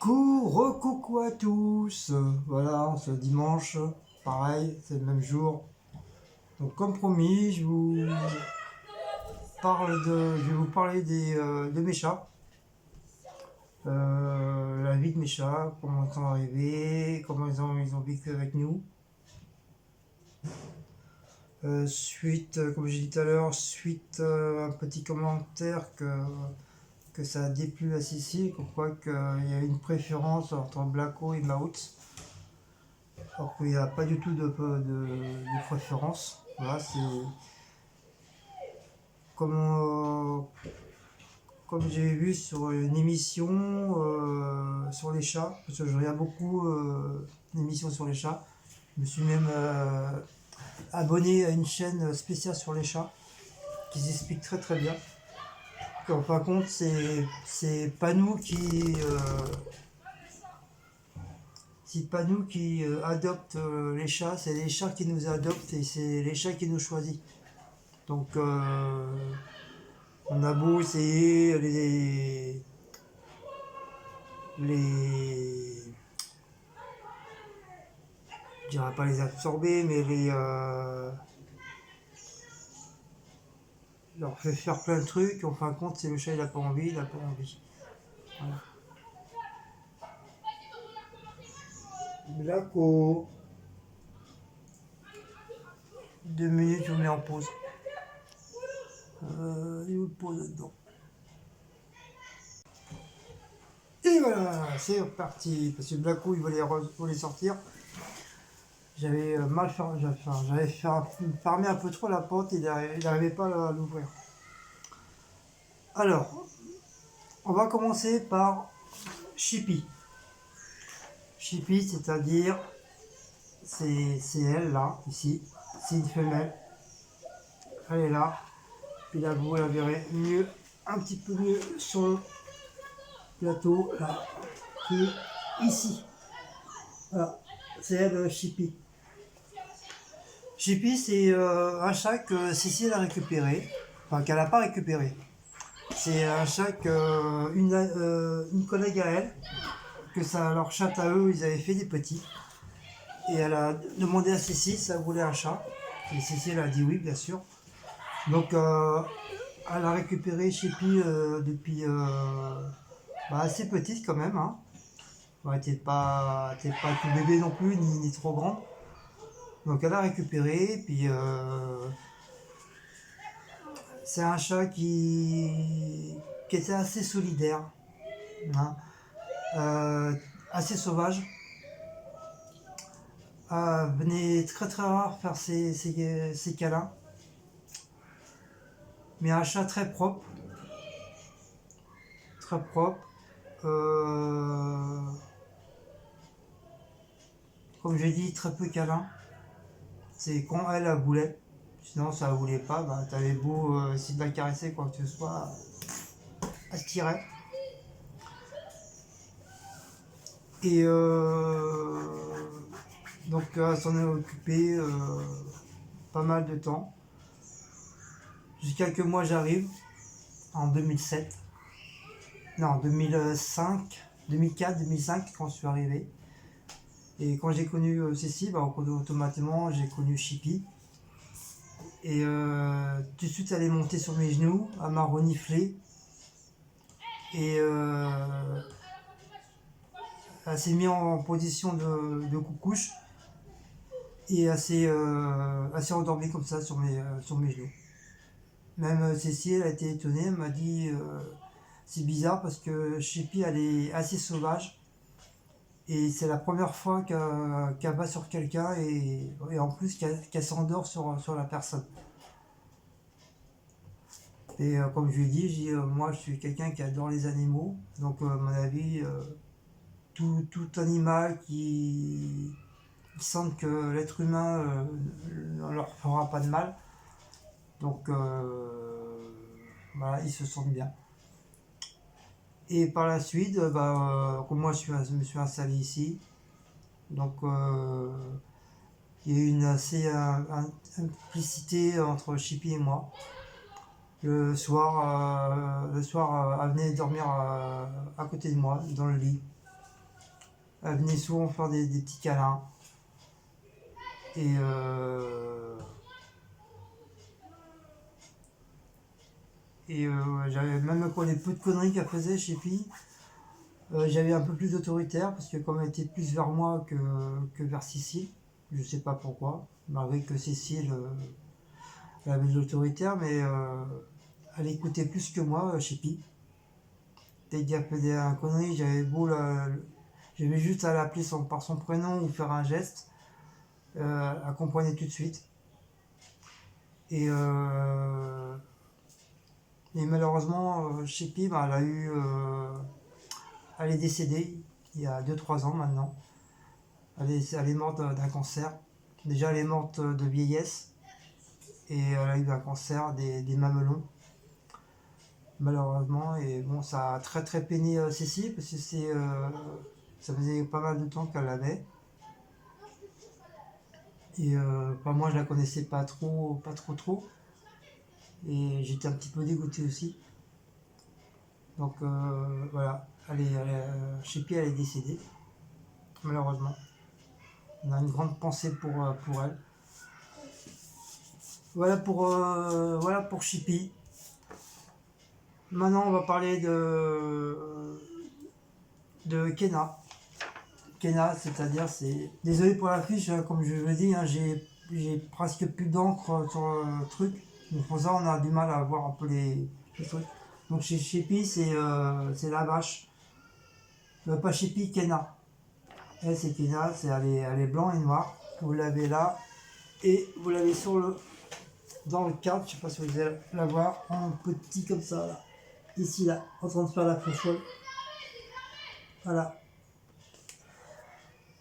Recoucou à tous, voilà, ce dimanche, pareil, c'est le même jour. Donc comme promis, je vais vous parler de mes chats. La vie de mes chats, comment ils sont arrivés, comment ils ont vécu avec nous. Comme j'ai dit tout à l'heure, suite à un petit commentaire que ça a déplu à Cécile, comme quoi qu'il y a une préférence entre Blacko et Maout. Alors qu'il n'y a pas du tout de préférence. Voilà, c'est comme, comme j'ai vu sur une émission sur les chats, parce que je regarde beaucoup d'émissions sur les chats. Je me suis même abonné à une chaîne spéciale sur les chats qui s'explique très très bien. En fin de compte, c'est pas nous qui adoptent les chats, c'est les chats qui nous adoptent et c'est les chats qui nous choisissent. Donc on a beau essayer je dirais pas les absorber, mais leur fait faire plein de trucs, en fin de compte, c'est le chat, il a pas envie, il a pas envie. Voilà. Blacko, 2 minutes, je vous mets en pause. Il vous pose dedans. Et voilà, c'est reparti. Parce que Blacko, il voulait sortir. J'avais mal fermé, j'avais fermé un peu trop la porte et il n'arrivait pas à l'ouvrir. Alors, on va commencer par Chippy. Chippy, c'est-à-dire, c'est elle là, ici. C'est une femelle. Elle est là. Puis là, vous la verrez mieux, un petit peu mieux sur le plateau, là, qui est ici. Voilà, c'est elle, Chippy. Chippy, c'est un chat que Cécile a récupéré, enfin qu'elle n'a pas récupéré. C'est un chat une collègue à elle, que ça, leur chat à eux, ils avaient fait des petits. Et elle a demandé à Cécile si elle voulait un chat. Et Cécile a dit oui, bien sûr. Donc elle a récupéré Chippy depuis assez petite quand même. Hein. Elle n'était pas tout bébé non plus, ni trop grande. Donc elle a récupéré, puis c'est un chat qui était assez solidaire, hein, assez sauvage. Venait très très rare faire ses câlins. Mais un chat très propre. Très propre. Comme j'ai dit, très peu câlin. C'est quand elle voulait. Sinon, ça ne voulait pas. Bah, t'avais beau essayer de la caresser, quoi que ce soit, elle se tirait. Et donc, elle s'en est occupée pas mal de temps. Jusqu'à que moi j'arrive en 2007. Non, 2005, 2004, 2005 quand je suis arrivé. Et quand j'ai connu Cécile, automatiquement j'ai connu Chippy. Et tout de suite elle est montée sur mes genoux, elle m'a reniflé. Et elle s'est mise en position de coucouche. Et elle s'est endormie comme ça sur mes genoux. Même Cécile a été étonnée, elle m'a dit c'est bizarre parce que Chippy elle est assez sauvage. Et c'est la première fois qu'elle va sur quelqu'un et en plus qu'elle s'endort sur la personne. Et comme je lui ai dit, moi je suis quelqu'un qui adore les animaux. Donc à mon avis, tout animal qui sent que l'être humain ne leur fera pas de mal. Donc voilà, ils se sentent bien. Et par la suite, comme moi je me suis installé ici, donc il y a eu une assez implicité entre Chippy et moi. Le soir, elle venait dormir à côté de moi, dans le lit. Elle venait souvent faire des petits câlins. Et j'avais même pour les peu de conneries qu'elle faisait chez Pi, j'avais un peu plus d'autoritaire parce que comme elle était plus vers moi que vers Cécile, je sais pas pourquoi, malgré que Cécile elle avait de l'autoritaire, mais elle écoutait plus que moi chez Pi. Dès qu'elle faisait un connerie, j'avais juste à l'appeler par son prénom ou faire un geste, elle comprenait tout de suite. Et, euh, et malheureusement, chez Pi, bah, elle est décédée il y a 2 3 ans maintenant. Elle est morte d'un cancer. Déjà, elle est morte de vieillesse et elle a eu un cancer des mamelons, malheureusement. Et bon, ça a très très peiné Cécile parce que ça faisait pas mal de temps qu'elle l'avait. Et enfin, moi, je la connaissais pas trop, pas trop trop. Et j'étais un petit peu dégoûté aussi. Donc voilà, chez Pi, elle est décédée, malheureusement. On a une grande pensée pour elle. Voilà pour Chippy. Maintenant, on va parler de Kena. Kena, c'est-à-dire, c'est. Désolé pour la fiche, hein, comme je le dis, hein, j'ai presque plus d'encre sur le truc. Donc pour ça, on a du mal à voir un peu les trucs. Donc chez Chippy, c'est la vache. Pas Chippy, Kena. Elle, c'est Kena, elle est blanc et noir. Vous l'avez là. Et vous l'avez dans le cadre, je sais pas si vous allez la voir, en petit comme ça, là. Ici, là, en train de faire la fourchole. Voilà.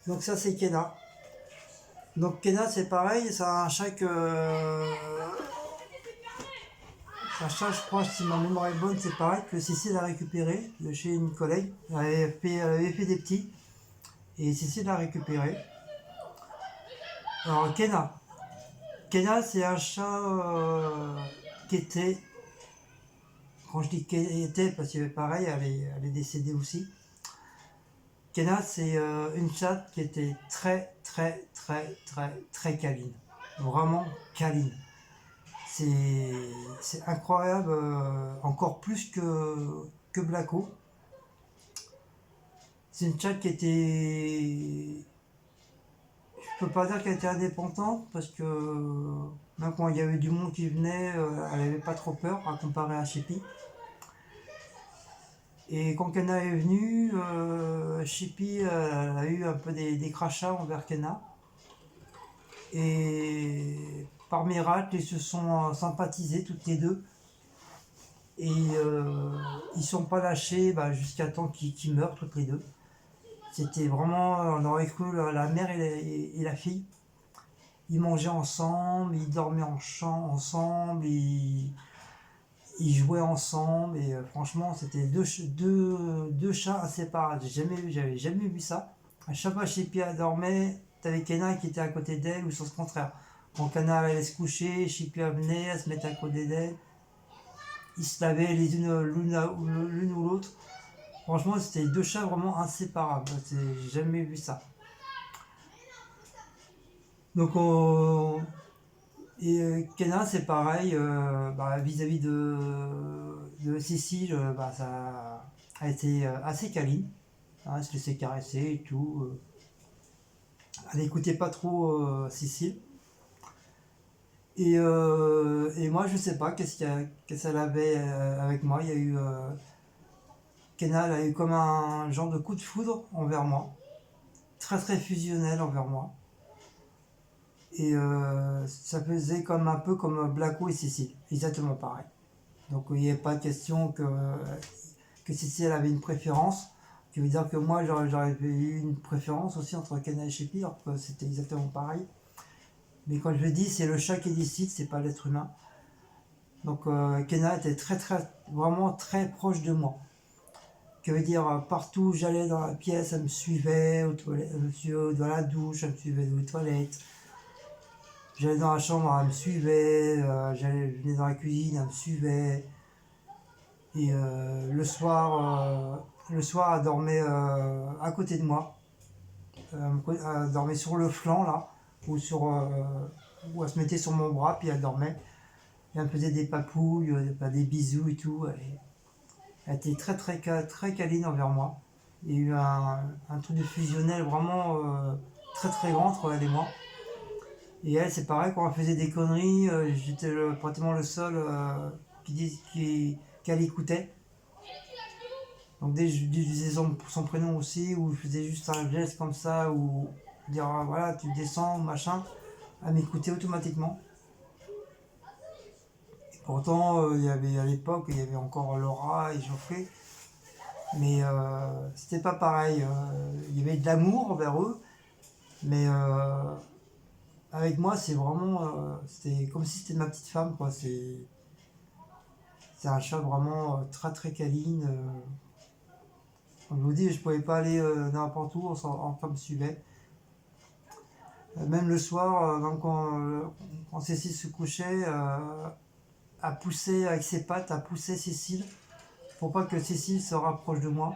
Donc ça, c'est Kena. Donc Kena, c'est pareil, c'est un chat c'est un chat, je crois, si ma mémoire est bonne, c'est pareil, que Cécile a récupéré de chez une collègue. Elle avait fait des petits, et Cécile l'a récupéré. Alors Kena. Kena, c'est un chat qui était, quand je dis qu'elle était, parce que pareil, elle est décédée aussi. Kena, c'est une chatte qui était très, très, très, très, très câline. Vraiment câline. C'est incroyable, encore plus que Blacko. C'est une chatte qui était. Je peux pas dire qu'elle était indépendante parce que même quand il y avait du monde qui venait, elle avait pas trop peur à comparer à Chippy. Et quand Kena est venue, Chippy a eu un peu des crachats envers Kena. Et par miracle, ils se sont sympathisés toutes les deux. Et ils sont pas lâchés jusqu'à temps qu'ils meurent toutes les deux. C'était vraiment, on aurait cru la mère et la fille. Ils mangeaient ensemble, ils dormaient ensemble, ils jouaient ensemble. Et franchement, c'était deux chats inséparables. J'avais jamais vu ça. À chaque fois que Chippy dormait, t'avais Kena qui était à côté d'elle ou sens contraire. Quand Kena allait se coucher, Chippy venait, elle se mettait à côté d'elle. Ils se lavaient l'une ou l'autre. Franchement, c'était deux chats vraiment inséparables. J'ai jamais vu ça. Donc, Kena, c'est pareil, vis-à-vis de Cécile, ça a été assez câline. Hein, elle se laissait caresser et tout. Elle n'écoutait pas trop Cécile. Et moi, je sais pas qu'est-ce qu'elle avait avec moi. Il y a eu. Kena, elle a eu comme un genre de coup de foudre envers moi. Très très fusionnel envers moi. Et ça faisait comme un peu comme Blacko et Cécile, exactement pareil. Donc il n'y avait pas de question que Cécile avait une préférence. Qui veut dire que moi j'aurais eu une préférence aussi entre Kena et Chippy, alors que c'était exactement pareil. Mais quand je le dis, c'est le chat qui décide, c'est pas l'être humain. Donc Kena était très très vraiment très proche de moi. Qui veut dire partout où j'allais dans la pièce, elle me suivait aux toilettes, elle me suivait dans la douche, elle me suivait aux toilettes. J'allais dans la chambre, elle me suivait, je venais dans la cuisine, elle me suivait. Et le soir, elle dormait à côté de moi. Elle dormait sur le flanc là, ou elle se mettait sur mon bras, puis elle dormait. Et elle me faisait des papouilles, des bisous et tout. Elle était très câline envers moi. Il y a eu un truc de fusionnel vraiment très grand entre elle et moi. Et elle, c'est pareil, quand elle faisait des conneries, j'étais pratiquement le seul qu'elle écoutait. Donc dès que je disais son prénom aussi, ou je faisais juste un geste comme ça, ou dire voilà, tu descends, machin, elle m'écoutait automatiquement. Et pourtant, il y avait à l'époque, il y avait encore Laura et Geoffrey, mais c'était pas pareil. Il y avait de l'amour envers eux, mais avec moi, c'est vraiment, c'était comme si c'était ma petite femme, quoi. C'est un chat vraiment très câline. Comme je vous dis, je pouvais pas aller n'importe où, on me suivait. Même le soir, même quand Cécile se couchait, à pousser avec ses pattes, à pousser Cécile pour pas que Cécile se rapproche de moi.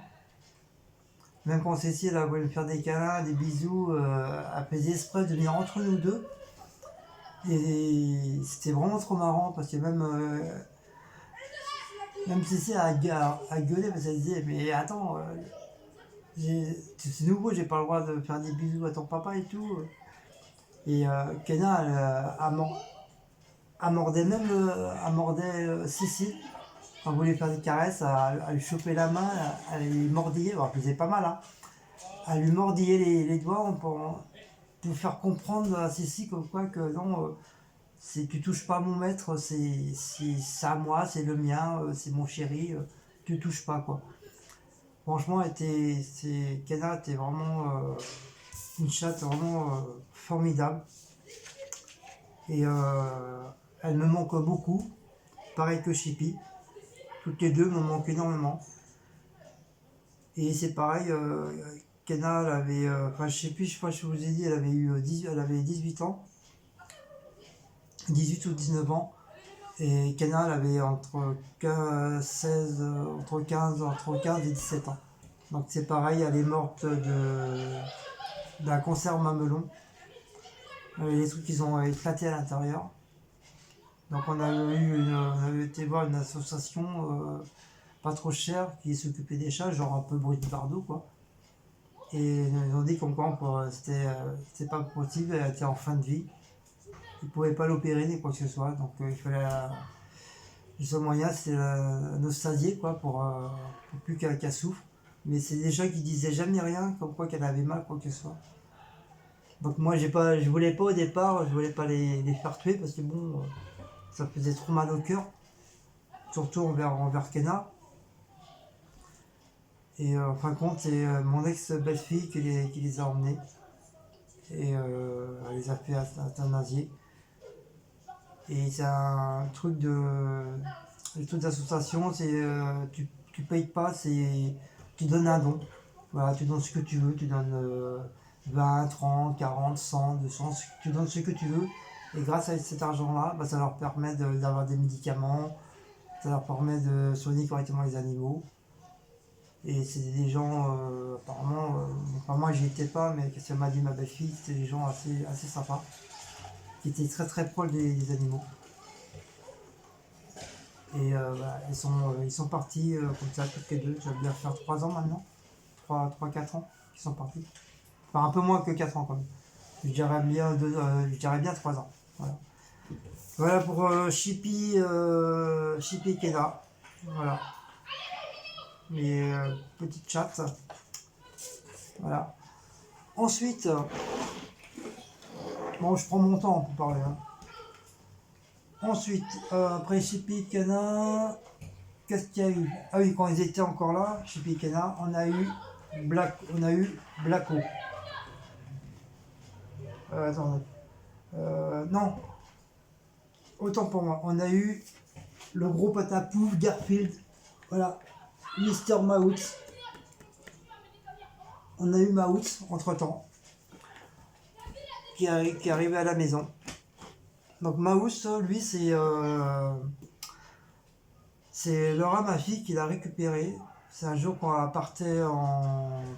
Même quand Cécile elle voulait me faire des câlins, des bisous, elle faisait exprès de venir entre nous deux. Et c'était vraiment trop marrant parce que même Cécile a gueulé parce qu'elle disait mais attends, c'est nouveau, j'ai pas le droit de faire des bisous à ton papa et tout. Et Kenna elle mordait même elle mordait Cécile. Quand elle voulait faire des caresses, elle lui chopait la main, elle lui mordillait, bon, elle faisait pas mal, hein. Elle lui mordillait les doigts pour faire comprendre à Cécile comme quoi que non, tu touches pas à mon maître, c'est à moi, c'est le mien, c'est mon chéri, tu touches pas quoi. Franchement, Kenna était vraiment une chatte vraiment formidable. Et elle me manque beaucoup, pareil que Chippy. Toutes les deux me manquent énormément. Et c'est pareil, Kenna, elle avait, enfin je sais plus, je sais pas si je vous ai dit, elle avait 18 ans, 18 ou 19 ans. Et Kenna, elle avait entre 15 et 17 ans. Donc c'est pareil, elle est morte d'un cancer mamelon. Les trucs ils ont éclaté à l'intérieur. Donc on avait été voir une association pas trop chère qui s'occupait des chats, genre un peu Bruce Bardot quoi. Et ils nous ont dit comme quoi c'était pas possible, elle était en fin de vie. Ils pouvaient pas l'opérer ni quoi que ce soit, donc il fallait le seul moyen c'était l'anesthasier quoi pour plus qu'elle souffre. Mais c'est des gens qui disaient jamais rien comme quoi qu'elle avait mal quoi que ce soit. Donc moi je voulais pas au départ, je voulais pas les faire tuer parce que bon ça faisait trop mal au cœur, surtout envers Kenna. Et en fin de compte, c'est mon ex-belle-fille qui les a emmenés. Et elle les a fait euthanasier. Et c'est un truc le truc d'association, c'est tu payes pas, tu donnes un don. Voilà, tu donnes ce que tu veux, tu donnes 20, 30, 40, 100, 200, tu donnes ce que tu veux. Et grâce à cet argent-là, bah, ça leur permet d'avoir des médicaments, ça leur permet de soigner correctement les animaux. Et c'est des gens, apparemment, enfin moi j'y étais pas, mais qu'est-ce qu'elle m'a dit ma belle-fille, c'était des gens assez sympas, qui étaient très proches des animaux. Et voilà, ils sont partis comme ça, toutes les deux, ça va bien faire 3 ans maintenant, 4 ans qu'ils sont partis. Enfin un peu moins que 4 ans quand même. Je dirais bien 3 ans. Voilà, voilà pour Chippy et Kenna. Voilà. Mes petites chattes. Voilà. Ensuite, bon, je prends mon temps pour parler. Hein. Ensuite, après Chippy et Kenna, qu'est-ce qu'il y a eu? Ah oui, quand ils étaient encore là, Chippy et Kenna, on a eu Blacko. Attendez. Non, autant pour moi. On a eu le gros patapouf Garfield. Voilà. Mister Mouse. On a eu Mouse entre temps. Qui est arrivé à la maison. Donc Mouse, lui, c'est Laura, ma fille, qui l'a récupéré. C'est un jour qu'on partait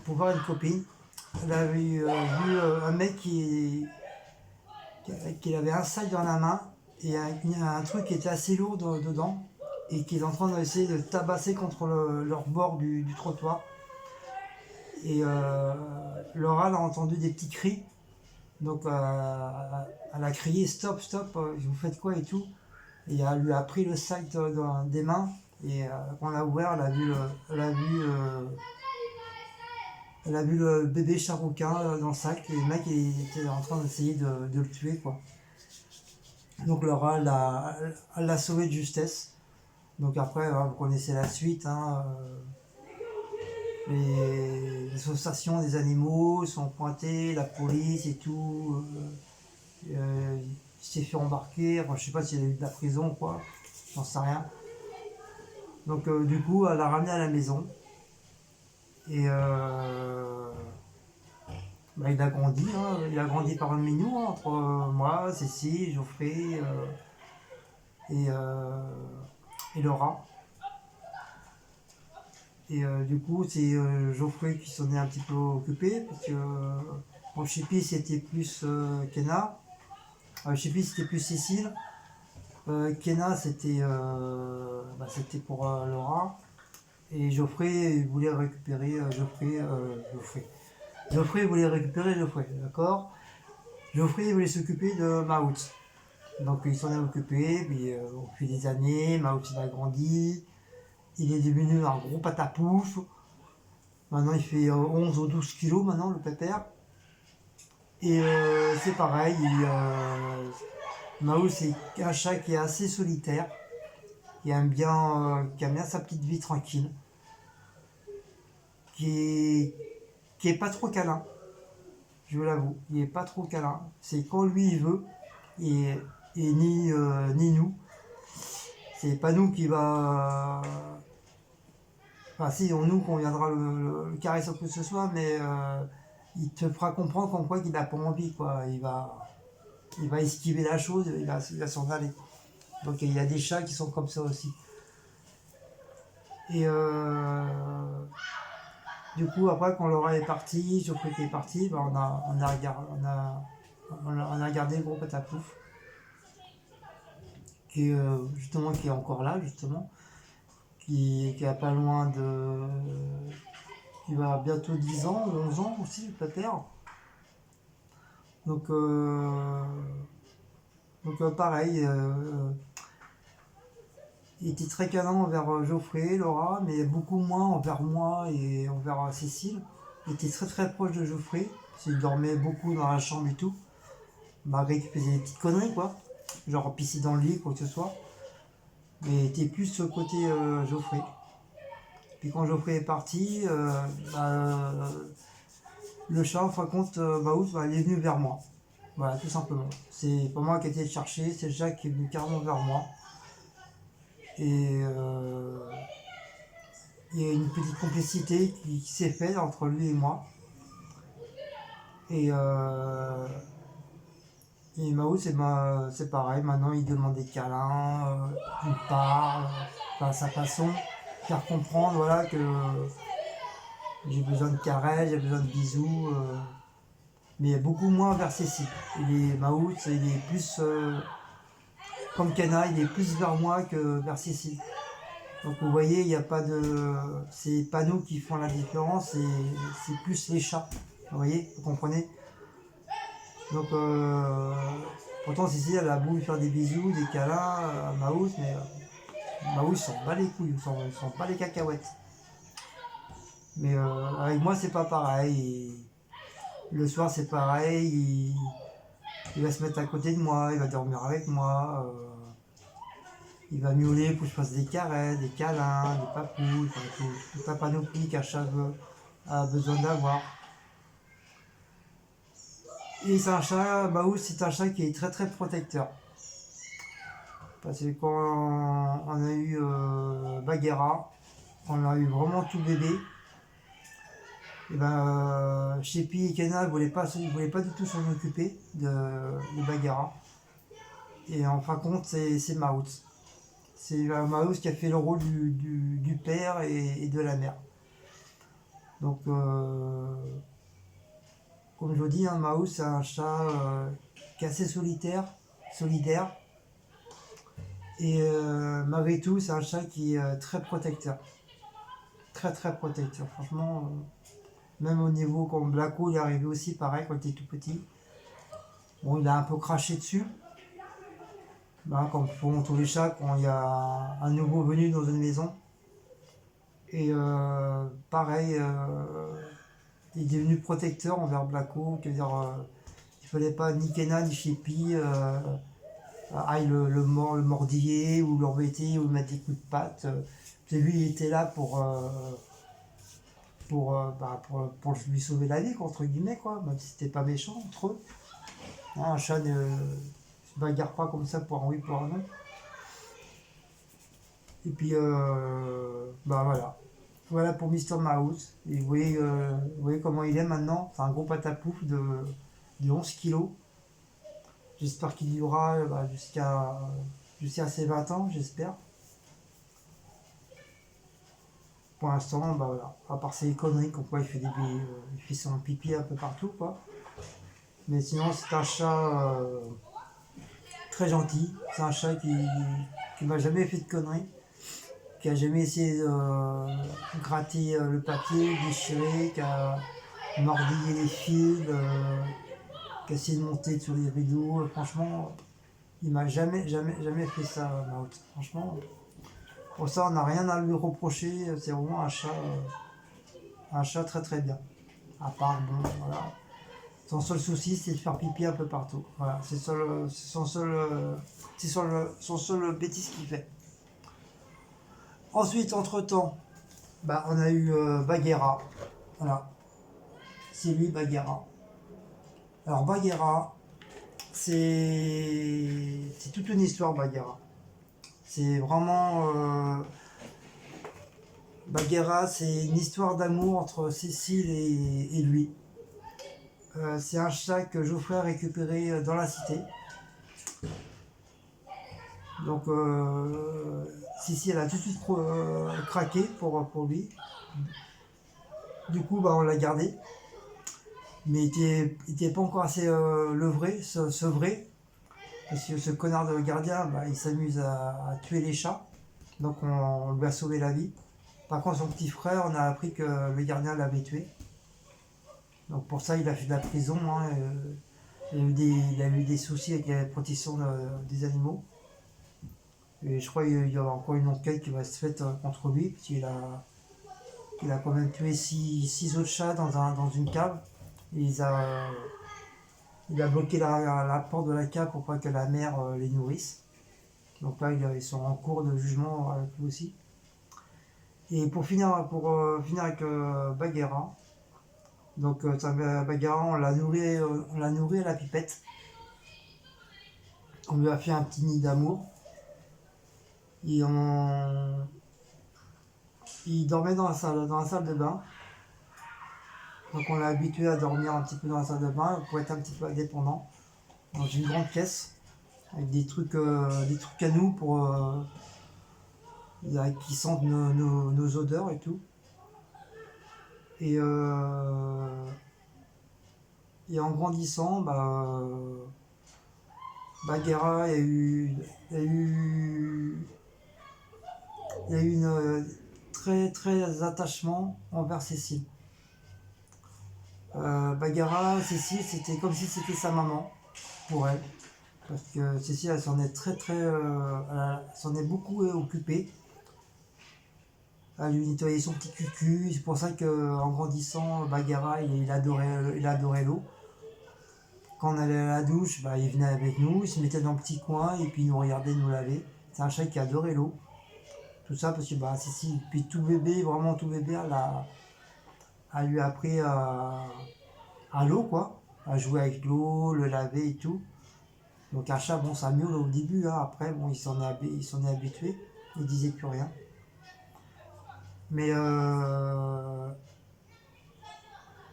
pour voir une copine. elle avait vu un mec qui avait un sac dans la main et un truc qui était assez lourd dedans et qui est en train d'essayer de tabasser contre leur bord du trottoir. Et Laura elle a entendu des petits cris. Donc elle a crié stop, stop, vous faites quoi et tout. Et elle lui a pris le sac des mains. Et quand on l'a ouvert, elle a vu le bébé charouquin dans le sac. Et le mec il était en train d'essayer de le tuer, quoi. Donc Laura elle l'a sauvé de justesse. Donc après, vous connaissez la suite. Hein, les associations des animaux sont pointées, la police et tout. Il s'est fait embarquer. Enfin, je sais pas s'il a eu de la prison ou quoi. J'en sais rien. Donc du coup, elle l'a ramené à la maison. Et il a grandi. Hein, il a grandi parmi nous, hein, entre moi, Cécile, Geoffrey et, et Laura. Et du coup, c'est Geoffrey qui s'en est un petit peu occupé, parce que bon, Chippy c'était plus Kenna, Chippy c'était plus Cécile, Kenna c'était pour Laura, et Geoffrey voulait récupérer Geoffrey voulait récupérer Geoffrey, d'accord. Geoffrey voulait s'occuper de Maout. Donc il s'en est occupé, puis au fil des années, Maout il a grandi, il est devenu un gros patapouf. Maintenant il fait 11 ou 12 kilos maintenant le pépère. Et c'est pareil, Mao c'est un chat qui est assez solitaire, qui aime bien sa petite vie tranquille, qui est pas trop câlin, je vous l'avoue, il est pas trop câlin. C'est quand lui il veut, et, et ni nous. C'est pas nous qui va. Enfin si, nous qu'on viendra le caresser ou que ce soit, mais il te fera comprendre comme quoi qu'il n'a pas envie, quoi. Il va esquiver la chose, il va s'en aller. Donc il y a des chats qui sont comme ça aussi. Et du coup, après, quand Laura est partie, Geoffrey est parti, ben, on a gardé le gros patapouf, qui est encore là, justement, qui est pas loin de. Qui va bientôt 10 ans, 11 ans aussi, le pépère. Donc, pareil, il était très câlin envers Geoffrey, Laura, mais beaucoup moins envers moi et envers Cécile. Il était très très proche de Geoffrey, parce qu'il dormait beaucoup dans la chambre et tout, malgré qu'il faisait des petites conneries, quoi, genre pisser dans le lit, quoi que ce soit. Mais il était plus côté Geoffrey. Puis quand Geoffrey est parti, le chat, en fin de compte, il est venu vers moi. Voilà, tout simplement. C'est pas moi qui ai été le chercher, c'est le chat qui est venu carrément vers moi. Et il y a une petite complicité qui s'est faite entre lui et moi. Et, Mao, c'est pareil, maintenant il demande des câlins, il parle, à sa façon, faire comprendre voilà, que j'ai besoin de caresses, j'ai besoin de bisous, mais beaucoup moins vers Cécile. Mao, il est plus comme Kenna, il est plus vers moi que vers Cécile. Donc vous voyez, il n'y a pas de. C'est pas nous qui font la différence, c'est plus les chats. Vous voyez, vous comprenez. Donc pourtant Cécile elle a beau lui faire des bisous, des câlins à Maous, mais Maous s'en bat les couilles, il s'en bat les cacahuètes. Mais avec moi c'est pas pareil. Le soir c'est pareil, il va se mettre à côté de moi, il va dormir avec moi. Il va miauler pour que je fasse des caresses, des câlins, des papouilles, enfin, tout un panoplie qu'un chat a besoin d'avoir. Et c'est un chat, Baous, c'est un chat qui est très très protecteur. Parce que quand on a eu Bagheera, on a eu vraiment tout bébé, et ben Sheppy et Kenna ne voulaient pas du tout s'en occuper de Bagheera. Et en fin de compte, c'est Maout. C'est Maout qui a fait le rôle du père et de la mère. Donc comme je vous dis, Mao, c'est un chat qui est assez solidaire. Et malgré tout, c'est un chat qui est très protecteur. Très très protecteur. Franchement, même au niveau quand Blacko il est arrivé aussi, pareil, quand il était tout petit. Bon, il a un peu craché dessus. Ben, comme font tous les chats quand il y a un nouveau venu dans une maison. Et pareil, il est devenu protecteur envers Blacko. C'est-à-dire, il fallait pas ni Kenna ni Chippy aille le mordiller ou l'embêter ou lui mettre des coups de patte. Puis lui, il était là pour lui sauver la vie, entre guillemets, quoi. Même si c'était pas méchant entre eux. Hein, un chat ne se bagarre pas comme ça pour un oui, pour un non. Et puis, voilà. Voilà pour Mister Mouse. Et vous voyez comment il est maintenant. C'est un gros patapouf de 11 kilos. J'espère qu'il vivra jusqu'à ses 20 ans, j'espère. Pour l'instant, voilà. À part ses conneries, comme quoi il fait son pipi un peu partout, quoi. Mais sinon, c'est un chat très gentil. C'est un chat qui m'a jamais fait de conneries. Qui a jamais essayé de gratter le papier, déchirer, qui a mordillé les fils, qui a essayé de monter sur les rideaux. Franchement, il m'a jamais fait ça, Maud. Franchement, pour ça, on n'a rien à lui reprocher. C'est vraiment un chat très très bien. À part, bon, voilà. Son seul souci, c'est de faire pipi un peu partout. Voilà, c'est son seul bêtise qu'il fait. Ensuite, entre-temps, on a eu Bagheera. Voilà. C'est lui, Bagheera. Alors, Bagheera, c'est toute une histoire, Bagheera. C'est vraiment... Bagheera, c'est une histoire d'amour entre Cécile et lui. C'est un chat que Geoffrey a récupéré dans la cité. Donc, Cécile elle a tout de suite craqué pour lui. Du coup, on l'a gardé. Mais il était pas encore assez sevré. Parce que ce connard de gardien, il s'amuse à tuer les chats. Donc, on lui a sauvé la vie. Par contre, son petit frère, on a appris que le gardien l'avait tué. Donc, pour ça, il a fait de la prison. Hein, il a eu des soucis avec la protection des animaux. Et je crois qu'il y aura encore une enquête qui va se faire contre lui, parce qu'il a quand même tué 6 autres chats dans une cave. Et il a bloqué la porte de la cave pour pas que la mère les nourrisse. Donc là, ils sont en cours de jugement avec lui aussi. Et pour finir avec Bagheera, donc Bagheera, on l'a nourri à la pipette. On lui a fait un petit nid d'amour. Et il dormait dans la salle de bain. Donc on l'a habitué à dormir un petit peu dans la salle de bain pour être un petit peu indépendant. Dans une grande pièce, avec des trucs à nous qui sentent nos odeurs et tout. Et en grandissant, Bagheera, il y a eu une très très attachement envers Cécile. Bagheera, Cécile, c'était comme si c'était sa maman pour elle. Parce que Cécile, elle s'en est elle s'en est beaucoup occupée. Elle lui nettoyait son petit cucu. C'est pour ça qu'en grandissant, Bagheera, il adorait l'eau. Quand on allait à la douche, il venait avec nous, il se mettait dans le petit coin et puis il nous regardait nous laver. C'est un chat qui adorait l'eau. Tout ça parce que Cécile, puis tout bébé, vraiment tout bébé, elle lui a appris à l'eau, quoi. À jouer avec l'eau, le laver et tout. Donc un chat, ça miaule au début, hein. Après, il s'en est habitué. Il disait plus rien. Mais vous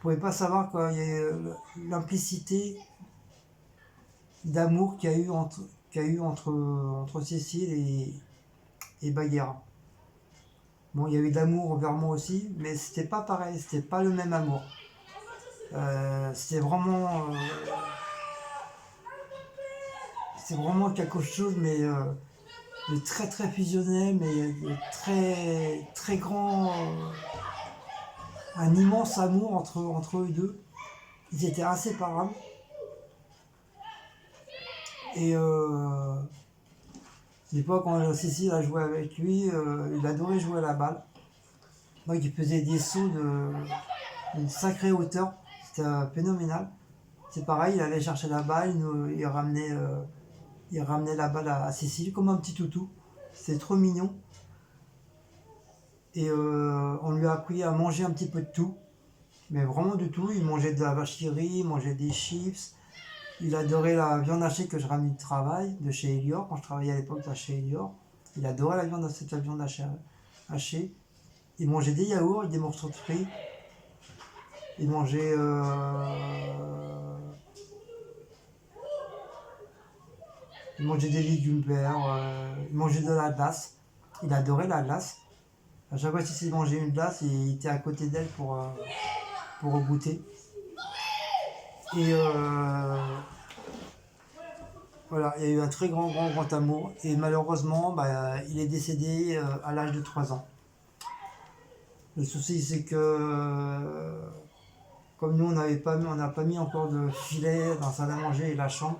pouvez pas savoir quoi, il y a l'implicité d'amour qu'il y a eu entre Cécile et Bagheera. Bon, il y a eu d'amour envers moi aussi, mais c'était pas pareil, c'était pas le même amour. C'était vraiment quelque chose, mais de très très fusionnel, mais de très très grand, un immense amour entre eux deux. Ils étaient inséparables. Et des fois, quand Cécile a joué avec lui, il adorait jouer à la balle. Donc, il faisait des sauts d'une sacrée hauteur. C'était phénoménal. C'est pareil, il allait chercher la balle, il ramenait la balle à Cécile comme un petit toutou. C'était trop mignon. Et on lui a appris à manger un petit peu de tout. Mais vraiment de tout. Il mangeait de la vache qui rit, il mangeait des chips. Il adorait la viande hachée que je ramenais du travail, de chez Elior, quand je travaillais à l'époque chez Elior. Il adorait cette viande hachée. Il mangeait des yaourts, des morceaux de fruits. Il mangeait, des légumes verts. Il mangeait de la glace. Il adorait la glace. À chaque fois qu'il mangeait une glace, il était à côté d'elle pour goûter. Et voilà, il y a eu un très grand amour. Et malheureusement, il est décédé à l'âge de 3 ans. Le souci, c'est que comme nous, on n'a pas mis encore de filet dans la salle à manger et la chambre.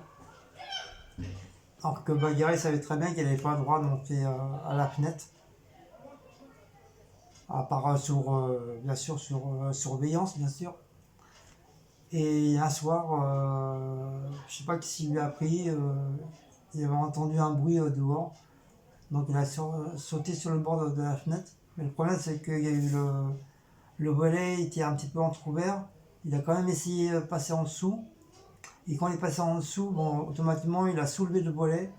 Alors que Bagheera, il savait très bien qu'il n'avait pas le droit de monter à la fenêtre. À part bien sûr, sur surveillance, bien sûr. Et un soir, je sais pas qui lui a pris, il avait entendu un bruit dehors. Donc il a sauté sur le bord de la fenêtre. Mais le problème, c'est qu'il y a eu le volet était un petit peu entrouvert. Il a quand même essayé de passer en dessous. Et quand il est passé en dessous, bon, automatiquement, il a soulevé le volet.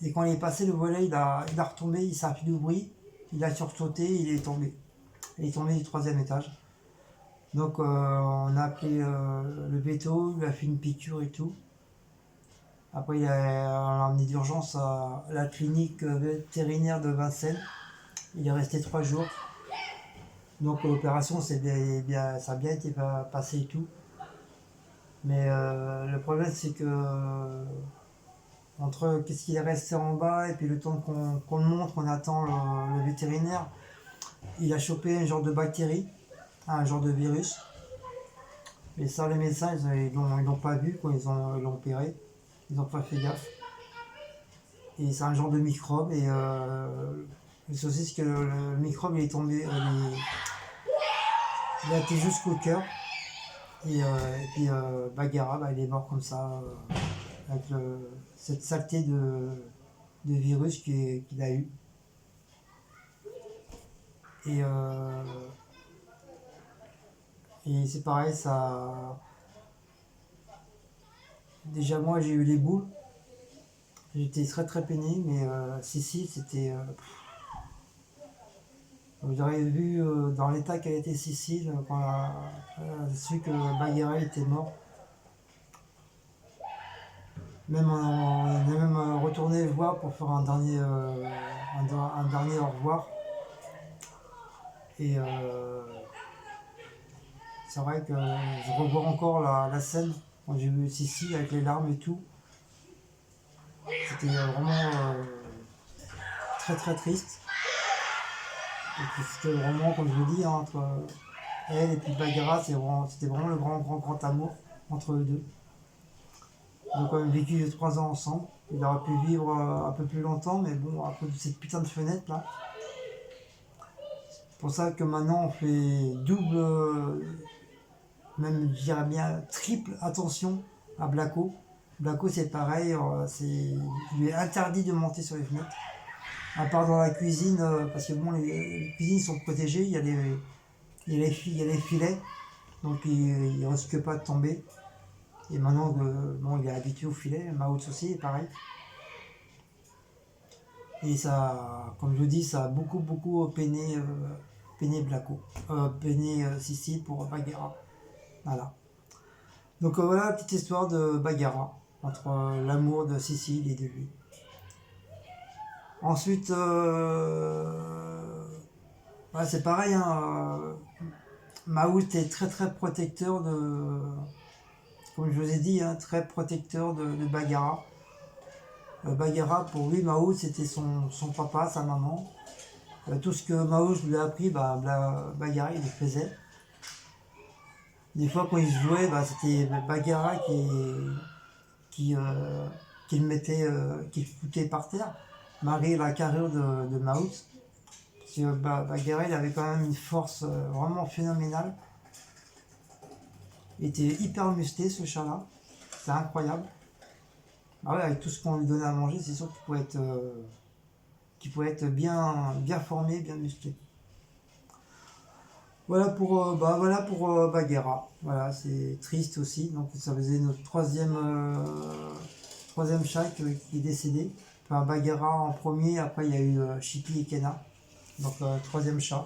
Et quand il est passé le volet, il a retombé, il s'est appuyé du bruit. Il a sursauté, il est tombé. Il est tombé du 3e étage. Donc on a appelé le veto, il a fait une piqûre et tout. Après on l'a emmené d'urgence à la clinique vétérinaire de Vincennes. Il est resté 3 jours. Donc l'opération ça a bien été passé et tout. Mais le problème c'est que entre qu'est-ce qui est resté en bas et puis le temps qu'on le montre, qu'on attend le vétérinaire, il a chopé un genre de bactérie, un genre de virus. Et ça, les médecins, ils l'ont pas vu quand ils l'ont opéré. Ils n'ont pas fait gaffe. Et c'est un genre de microbe. Et le souci, c'est que le microbe, il est tombé. Il a été jusqu'au cœur. Et puis Bagheera, il est mort comme ça. Avec cette saleté de virus qu'il a eu. Et c'est pareil, ça. Déjà, moi, j'ai eu les boules. J'étais très très peiné, mais Cécile, c'était. Vous auriez vu dans l'état qu'elle était Cécile quand elle a su que Bagheera était mort. Même on est même retourné le voir pour faire un dernier au revoir. Et c'est vrai que je revois encore la scène quand j'ai vu Cécile avec les larmes et tout. C'était vraiment très très triste. Et puis c'était vraiment, comme je vous dis, entre elle et puis Bagheera, c'était vraiment le grand amour entre eux deux. Ils ont quand même vécu 3 ans ensemble. Il aurait pu vivre un peu plus longtemps, mais bon, à cause de cette putain de fenêtre là. C'est pour ça que maintenant on fait double, même je dirais bien triple attention à Blacko. Blacko c'est pareil, il lui est interdit de monter sur les fenêtres. À part dans la cuisine, parce que bon, les cuisines sont protégées, il y a les filets, donc il ne risque pas de tomber. Et maintenant, il est habitué au filet, Maots aussi, pareil. Et ça, comme je vous dis, ça a beaucoup peiné Blacko, peiné Cécile pour Bagheera. Voilà. Donc voilà la petite histoire de Bagheera, entre l'amour de Cécile et de lui. Ensuite, c'est pareil, hein, Maout est très très protecteur de, comme je vous ai dit, hein, très protecteur de Bagheera. Bagheera, pour lui, Maout, c'était son papa, sa maman. Tout ce que Maout lui a appris, Bagheera, il le faisait. Des fois, quand il jouait, c'était Bagheera qui, euh, qui le mettait, qui le foutait par terre, malgré la carrure de Maout. Parce que Bagheera, il avait quand même une force vraiment phénoménale. Il était hyper musclé, ce chat-là. C'était incroyable. Ah ouais, avec tout ce qu'on lui donnait à manger, c'est sûr qu'il pouvait être bien formé, bien musclé. Voilà pour Bagheera. Voilà, c'est triste aussi. Donc ça faisait notre troisième chat qui est décédé. Enfin, Bagheera en premier, après il y a eu Chippy et Kenna. Donc troisième chat.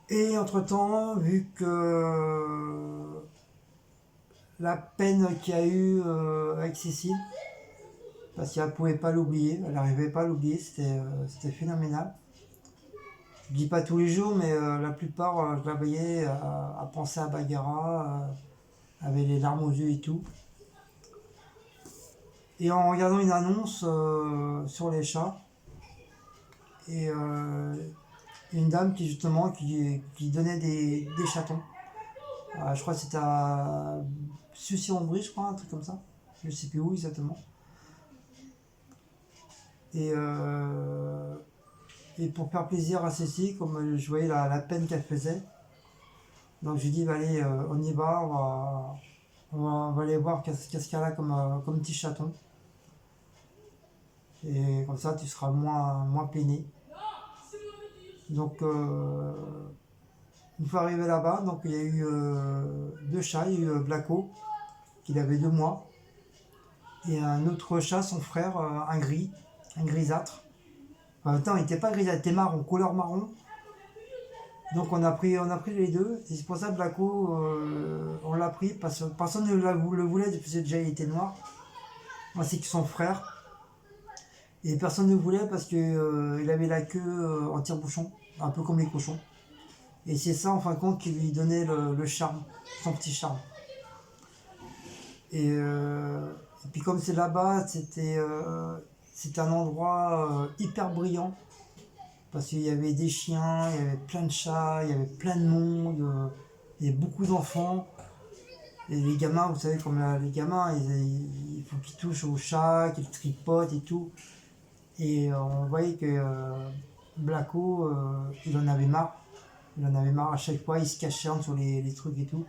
Et entre-temps, vu que la peine qu'il y a eu avec Cécile, parce qu'elle ne pouvait pas l'oublier, elle n'arrivait pas à l'oublier, c'était phénoménal. Je dis pas tous les jours, mais la plupart, je la voyais à penser à Bagheera, avec les larmes aux yeux et tout. Et en regardant une annonce sur les chats, et une dame qui donnait des chatons. Je crois que c'était à Sucy-en-Brie, je crois, un truc comme ça. Je sais plus où exactement. Et, euh, et pour faire plaisir à Cécile, comme je voyais la peine qu'elle faisait, donc j'ai dit, allez, on y va, on va aller voir qu'est-ce qu'elle a comme petit chaton. Et comme ça, tu seras moins peiné. Donc, une fois arrivé là-bas, donc il y a eu deux chats. Il y a eu Blacko, qui avait 2 mois, et un autre chat, son frère, un grisâtre. Enfin, attends, il n'était pas grisâtre, il était marron, couleur marron. Donc on a pris les deux, et c'est pour ça que Blacko, on l'a pris, parce que personne ne le voulait, parce que déjà il était noir, ainsi que son frère. Et personne ne voulait parce qu'il avait la queue en tire-bouchon, un peu comme les cochons. Et c'est ça, en fin de compte, qui lui donnait le charme, son petit charme. Et puis comme c'est là-bas, c'était un endroit hyper brillant. Parce qu'il y avait des chiens, il y avait plein de chats, il y avait plein de monde, il y avait beaucoup d'enfants. Et les gamins, vous savez, comme les gamins, il faut qu'ils touchent au chat, qu'ils tripotent et tout. Et on voyait que Blacko, il en avait marre. Il en avait marre à chaque fois, il se cachait entre les trucs et tout.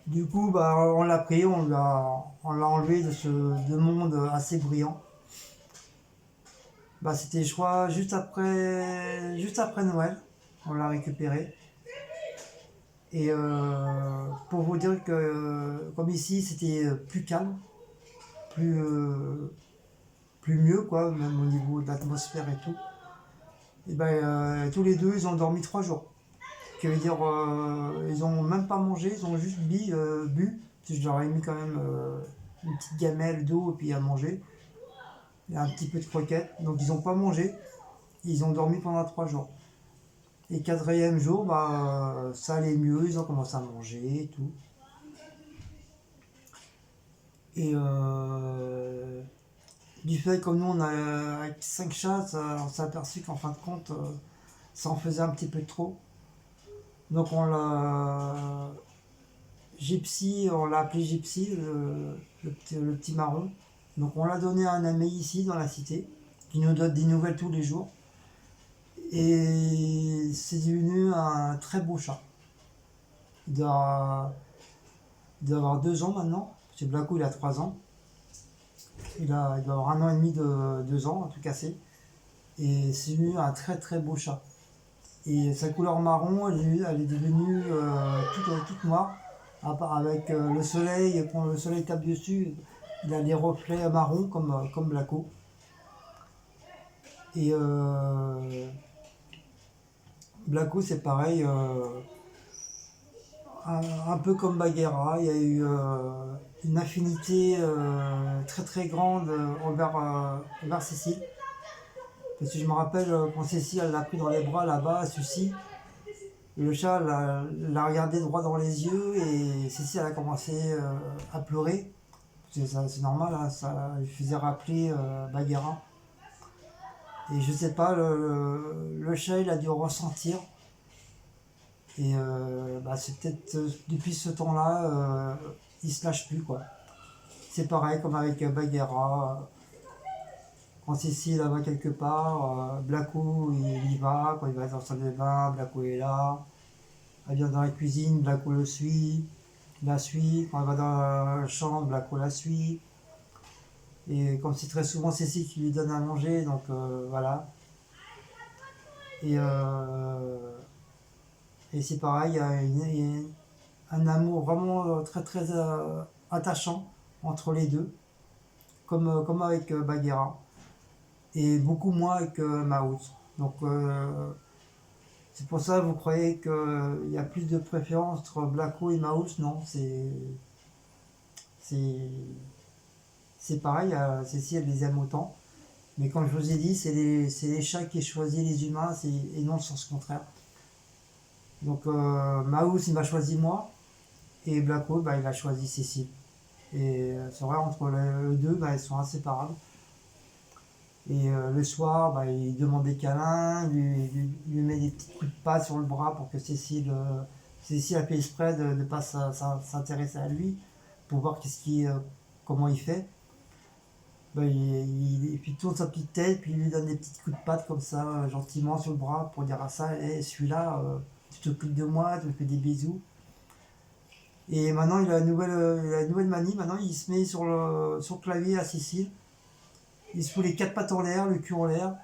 Du coup, on l'a pris, on l'a enlevé de ce monde assez brillant. C'était, je crois, juste après Noël, on l'a récupéré. Et pour vous dire que, comme ici, c'était plus calme, plus, plus mieux, quoi, même au niveau de l'atmosphère et tout. Et tous les deux, ils ont dormi 3 jours. Ce qui veut dire, ils ont même pas mangé, ils ont juste bu. Parce que je leur ai mis quand même une petite gamelle d'eau et puis à manger. Et un petit peu de croquettes. Donc ils ont pas mangé. Ils ont dormi pendant 3 jours. Et quatrième jour, ça allait mieux, ils ont commencé à manger et tout. Et du fait comme nous on a avec 5 chats, on s'est aperçu qu'en fin de compte, ça en faisait un petit peu trop. Donc on l'a appelé Gypsy, le petit marron. Donc on l'a donné à un ami ici dans la cité, qui nous donne des nouvelles tous les jours. Et c'est devenu un très beau chat. Il doit avoir 2 ans maintenant, parce que Blacko il a 3 ans. Il doit avoir 1 an et demi de 2 ans, à tout casser. Et c'est devenu un très très beau chat. Et sa couleur marron, elle est devenue toute noire. Avec le soleil, quand le soleil tape dessus, il a des reflets marrons comme Blacko. Et Blacko, c'est pareil, un peu comme Bagheera, il y a eu une affinité très très grande envers Cécile. Parce que je me rappelle quand Cécile elle l'a pris dans les bras là-bas à Sucy, Le chat l'a regardé droit dans les yeux et Cécile a commencé à pleurer. C'est normal, hein, ça lui faisait rappeler Bagheera. Et je sais pas, le chat il a dû ressentir. Et c'est peut-être depuis ce temps-là, il se lâche plus quoi. C'est pareil comme avec Bagheera. Quand Cécile va quelque part, Blacko il y va. Quand il va dans la salle de bain, Blacko est là. Elle vient dans la cuisine, Blacko la suit. Quand elle va dans la chambre, Blacko la suit. Et comme c'est très souvent Cécile qui lui donne à manger, donc voilà. Et, et c'est pareil, il y a un amour vraiment très très attachant entre les deux, comme avec Bagheera, et beaucoup moins avec Maouz. Donc c'est pour ça que vous croyez qu'il y a plus de préférence entre Blacko et Maouz. Non, c'est pareil, Cécile elle les aime autant. Mais comme je vous ai dit, c'est les chats qui choisissent les humains et non le sens contraire. Donc Maouz il m'a choisi moi et Blacko il a choisi Cécile. Et c'est vrai, entre les deux, ils sont inséparables. Et le soir, il demande des câlins, lui met des petits coups de patte sur le bras pour que Cécile a fait exprès de ne pas s'intéresser à lui, pour voir comment il fait. Et puis il tourne sa petite tête, puis il lui donne des petits coups de patte comme ça, gentiment sur le bras, pour dire à ça, hey, celui-là, tu t'occupes de moi, tu me fais des bisous. Et maintenant il a une nouvelle manie, maintenant il se met sur le clavier à Cécile, il se fout les quatre pattes en l'air, le cul en l'air,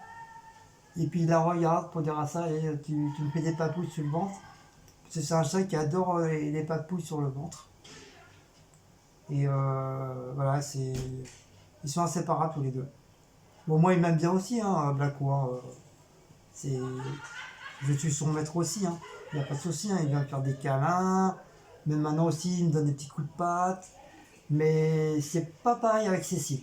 et puis il la regarde pour dire à ça, hey, tu me fais des papouilles sur le ventre. Parce que c'est un chat qui adore les papouilles sur le ventre. Et voilà, ils sont inséparables tous les deux. Bon, moi il m'aime bien aussi, hein, Blacko. Hein, je suis son maître aussi, hein. Il n'y a pas de souci, hein, il vient me faire des câlins. Même maintenant aussi, il me donne des petits coups de patte. Mais c'est pas pareil avec Cécile.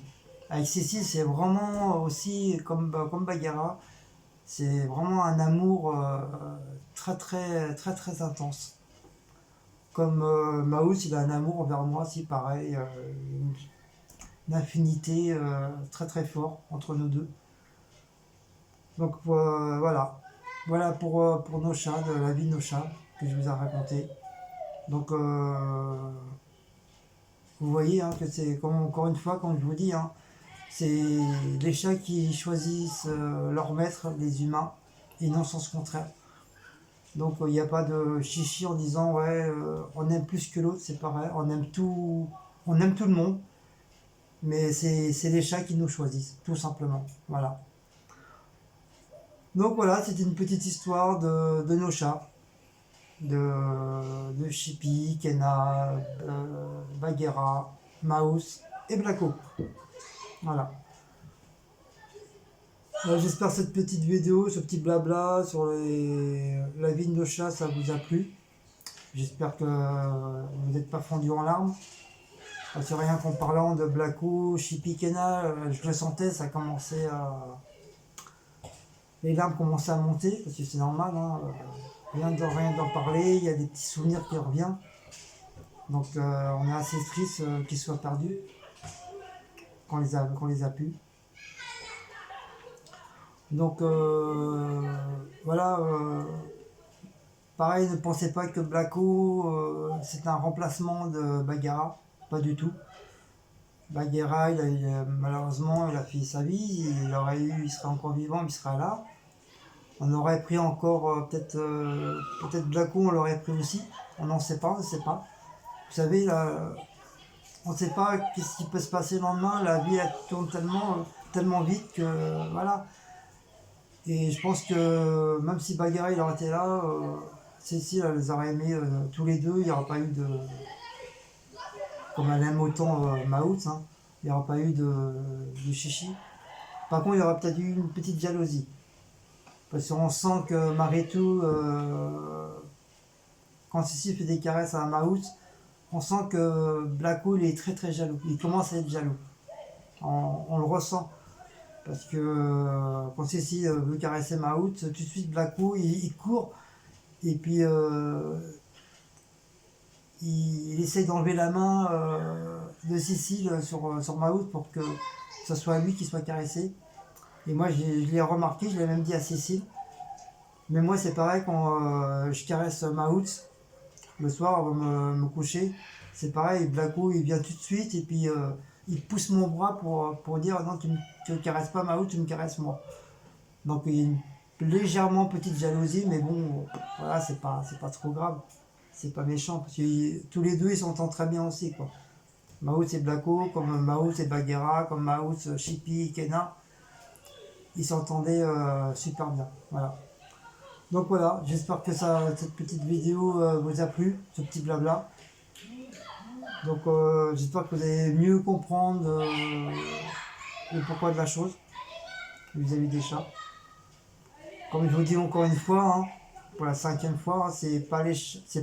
Avec Cécile, c'est vraiment aussi comme Bagheera. C'est vraiment un amour très très très très intense. Comme Maouz, il a un amour envers moi aussi, pareil. Une affinité très très fort entre nous deux. Donc voilà. Voilà pour nos chats, de la vie de nos chats que je vous ai raconté. Donc vous voyez hein, que c'est encore une fois, comme je vous dis, hein, c'est les chats qui choisissent leur maître, les humains, et non sens contraire. Donc il n'y a pas de chichi en disant ouais on aime plus que l'autre, c'est pareil, on aime tout le monde, mais c'est les chats qui nous choisissent, tout simplement. Voilà. Donc voilà, c'était une petite histoire de nos chats, de Chippy, Kena, Bagheera, Maouz et Blacko. Voilà. J'espère que cette petite vidéo, ce petit blabla sur la vie de nos chats, ça vous a plu. J'espère que vous n'êtes pas fondu en larmes. Parce que rien qu'en parlant de Blacko, Chippy, Kena, je le sentais, ça commençait à... Les larmes commençaient à monter, parce que c'est normal, hein, rien d'en parler, il y a des petits souvenirs qui reviennent. Donc on est assez triste qu'ils soient perdus, qu'on les a pu. Donc voilà, pareil, ne pensez pas que Blacko c'est un remplacement de Bagheera, pas du tout. Bagheera, malheureusement, il a fait sa vie, il serait encore vivant, mais il serait là. On aurait pris encore, peut-être Blacko, on l'aurait pris aussi. On n'en sait pas, on ne sait pas. Vous savez, là, on ne sait pas qu'est-ce qui peut se passer le lendemain. La vie, elle tourne tellement vite que, voilà. Et je pense que même si Bagheera, il aurait été là, Cécile, elle les aurait aimés tous les deux. Il n'y aurait pas eu de... Comme elle aime autant Maouz, hein, il n'y aura pas eu de chichi. Par contre, il y aura peut-être eu une petite jalousie. Parce qu'on sent que Maritou, quand Cécile fait des caresses à Maouz, on sent que Blacko il est très très jaloux. Il commence à être jaloux. On le ressent. Parce que quand Cécile veut caresser Maouz, tout de suite Blacko il court Et puis il essaye d'enlever la main de Cécile sur Maout pour que ce soit lui qui soit caressé. Et moi je l'ai remarqué, je l'ai même dit à Cécile. Mais moi c'est pareil quand je caresse Maout le soir avant de me coucher. C'est pareil, Blacko il vient tout de suite et puis il pousse mon bras pour dire non, tu me caresses pas Maout, tu me caresses moi. Donc il y a une légèrement petite jalousie, mais bon, voilà, c'est pas trop grave. C'est pas méchant, parce que tous les deux ils s'entendent très bien aussi, quoi. Maout et Blacko, comme Maout et Bagheera, comme Maout, Chippy, Kena, ils s'entendaient super bien. Voilà. Donc voilà, j'espère que cette petite vidéo vous a plu, ce petit blabla. Donc j'espère que vous allez mieux comprendre le pourquoi de la chose vis-à-vis des chats. Comme je vous dis encore une fois, hein, pour la 5e fois, hein, c'est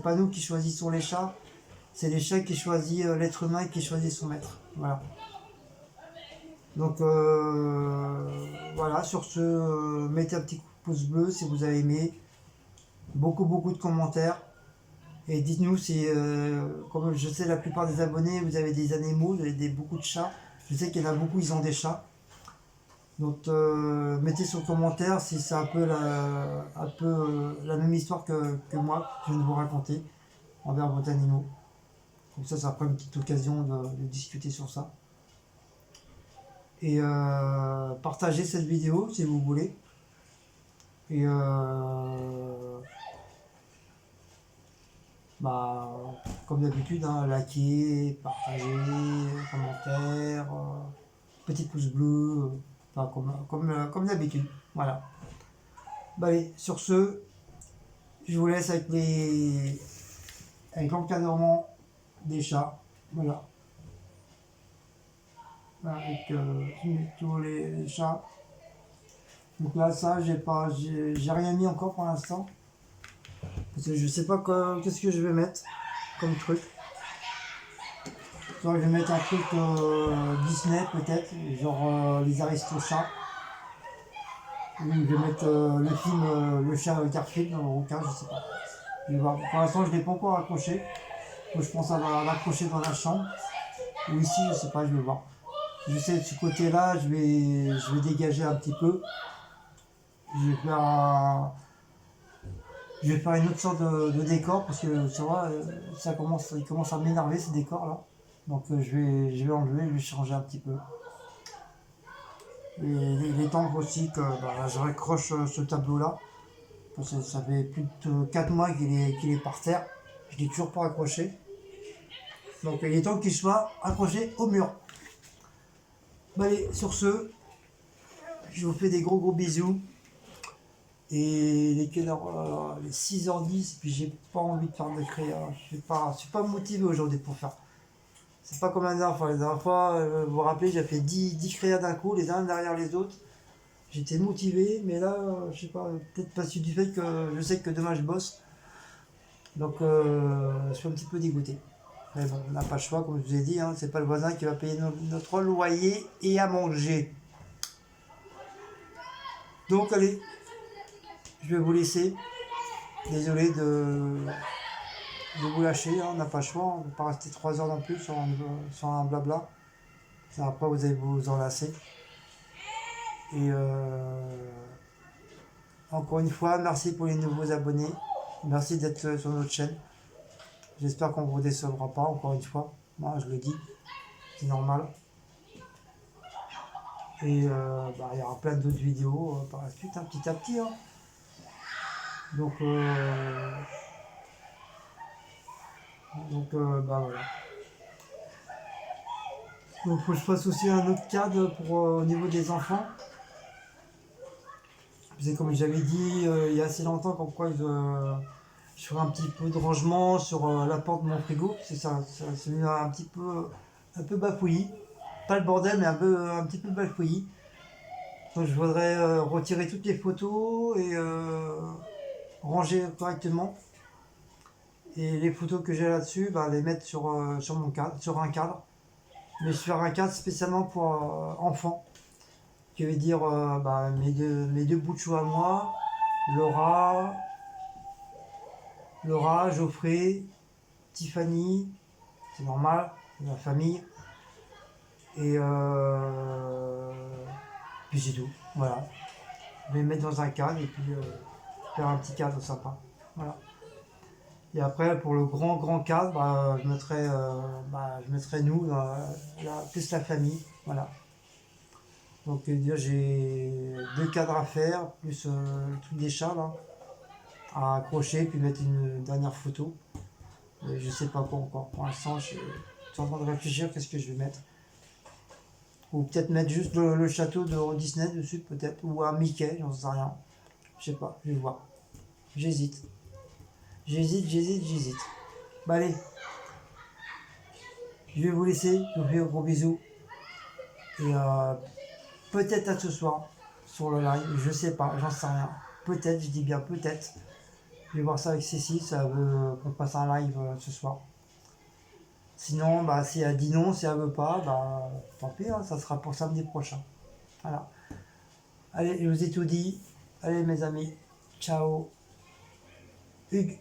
pas nous qui choisissons les chats, c'est les chats qui choisissent l'être humain qui choisit son maître. Voilà. Donc voilà, sur ce, mettez un petit pouce bleu si vous avez aimé. Beaucoup de commentaires. Et dites-nous si, comme je sais la plupart des abonnés, vous avez des animaux, vous avez beaucoup de chats. Je sais qu'il y en a beaucoup, ils ont des chats. Donc mettez sur le commentaire si c'est un peu la même histoire que moi, que je viens de vous raconter envers vos animaux. Comme ça fera une petite occasion de discuter sur ça. Et partagez cette vidéo si vous voulez. Et comme d'habitude, hein, likez, partagez, commentaires, petit pouce bleu, enfin, comme d'habitude. Voilà. Allez, sur ce, je vous laisse avec l'encadrement des chats. Voilà. Avec tous les chats. Donc là, ça, j'ai rien mis encore pour l'instant. Parce que je sais pas qu'est-ce que je vais mettre comme truc. Soit je vais mettre un truc Disney peut-être, genre les Aristochats. Ou je vais mettre le film Le chat Garfield, le requin, je sais pas. Je vais voir. Pour l'instant, je ne l'ai pas encore accroché. Donc, je pense à l'accrocher dans la chambre. Ou ici, je sais pas, je vais voir. Je sais de ce côté-là, je vais dégager un petit peu. Je vais faire une autre sorte de décor parce que tu vois, il commence à m'énerver ces décors là. Donc je vais enlever, je vais changer un petit peu. Et il est temps aussi que je raccroche ce tableau là. Parce que ça fait plus de 4 mois qu'il est par terre. Je ne l'ai toujours pas accroché. Donc il est temps qu'il soit accroché au mur. Allez, sur ce, je vous fais des gros bisous. Et les 6h10, puis j'ai pas envie de faire de créa. Je suis pas motivé aujourd'hui pour faire. C'est pas comme la dernière fois. La dernière fois, vous vous rappelez, j'ai fait 10 créas d'un coup, les uns derrière les autres. J'étais motivé, mais là, je sais pas, peut-être parce que du fait que je sais que demain je bosse. Donc je suis un petit peu dégoûté. Mais bon, on n'a pas le choix, comme je vous ai dit, hein, c'est pas le voisin qui va payer notre loyer et à manger. Donc allez, je vais vous laisser. Désolé de vous lâcher, hein, on n'a pas le choix, on ne peut pas rester 3 heures non plus sur un blabla. Après vous allez vous enlacer. Et encore une fois, merci pour les nouveaux abonnés. Merci d'être sur notre chaîne. J'espère qu'on ne vous décevra pas, encore une fois. Moi, je le dis, c'est normal. Et il y aura plein d'autres vidéos par la suite, hein, petit à petit. Hein. Donc voilà. Donc faut que je fasse aussi un autre cadre pour au niveau des enfants. C'est comme j'avais dit il y a assez longtemps, comme quoi je ferai un petit peu de rangement sur la porte de mon frigo. C'est ça, c'est un peu bafouillis. Pas le bordel, mais un petit peu bafouillis. Donc je voudrais retirer toutes les photos et ranger correctement. Et les photos que j'ai là-dessus, les mettre sur mon cadre, sur un cadre. Mais je vais faire un cadre spécialement pour enfants. Qui veut dire mes deux bouts de chou à moi, Laura, Laura, Geoffrey, Tiffany, c'est normal, c'est la famille. Et puis c'est tout, voilà. Je vais les mettre dans un cadre et puis faire un petit cadre sympa. Voilà. Et après, pour le grand cadre, je mettrai nous, plus la famille. Voilà. Donc, j'ai 2 cadres à faire, plus le truc des chats, là, à accrocher, puis mettre une dernière photo. Mais je sais pas quoi encore. Pour l'instant, je suis en train de réfléchir qu'est-ce que je vais mettre. Ou peut-être mettre juste le château de Walt Disney dessus, peut-être. Ou un Mickey, j'en sais rien. Je sais pas, je vais voir. J'hésite. J'hésite. Bah allez, je vais vous laisser. Je vous fais un gros bisou. Et peut-être à ce soir, sur le live. Je sais pas, j'en sais rien. Peut-être, je dis bien peut-être. Je vais voir ça avec Cécile, ça veut qu'on fasse un live ce soir. Sinon, bah, si elle dit non, si elle veut pas, bah, tant pis, hein, ça sera pour samedi prochain. Voilà. Allez, je vous ai tout dit. Allez, mes amis. Ciao. Hugues.